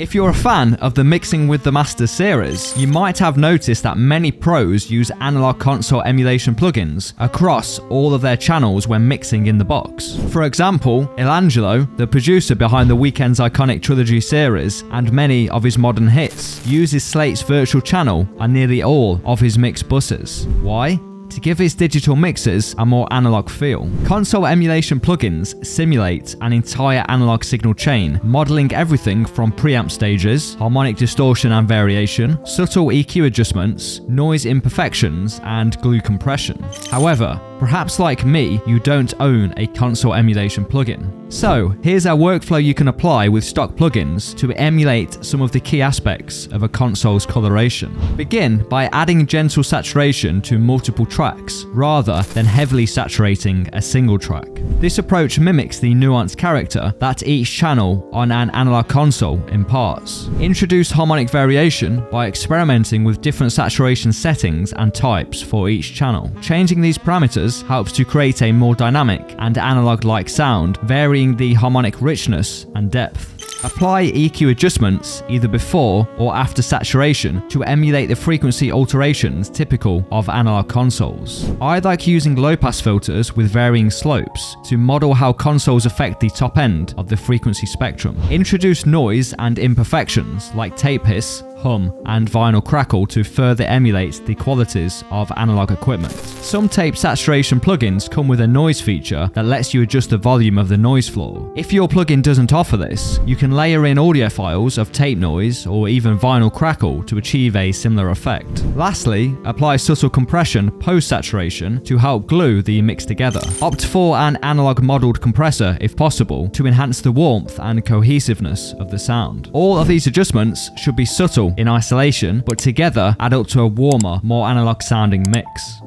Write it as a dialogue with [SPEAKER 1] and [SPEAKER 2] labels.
[SPEAKER 1] If you're a fan of the Mixing with the Master series, you might have noticed that many pros use analog console emulation plugins across all of their channels when mixing in the box. For example, Ilangelo, the producer behind the Weeknd's iconic Trilogy series and many of his modern hits, uses Slate's virtual channel on nearly all of his mix buses. Why? To give his digital mixers a more analog feel. Console emulation plugins simulate an entire analog signal chain, modeling everything from preamp stages, harmonic distortion and variation, subtle EQ adjustments, noise imperfections, and glue compression. However, perhaps like me, you don't own a console emulation plugin. So, here's a workflow you can apply with stock plugins to emulate some of the key aspects of a console's coloration. Begin by adding gentle saturation to multiple tracks, rather than heavily saturating a single track. This approach mimics the nuanced character that each channel on an analog console imparts. Introduce harmonic variation by experimenting with different saturation settings and types for each channel. Changing these parameters helps to create a more dynamic and analog-like sound, varying the harmonic richness and depth. Apply EQ adjustments either before or after saturation to emulate the frequency alterations typical of analog consoles. I like using low-pass filters with varying slopes to model how consoles affect the top end of the frequency spectrum. Introduce noise and imperfections like tape hiss, hum, and vinyl crackle to further emulate the qualities of analog equipment. Some tape saturation plugins come with a noise feature that lets you adjust the volume of the noise floor. If your plugin doesn't offer this, you can layer in audio files of tape noise or even vinyl crackle to achieve a similar effect. Lastly, apply subtle compression post-saturation to help glue the mix together. Opt for an analog modeled compressor if possible to enhance the warmth and cohesiveness of the sound. All of these adjustments should be subtle in isolation, but together add up to a warmer, more analog sounding mix.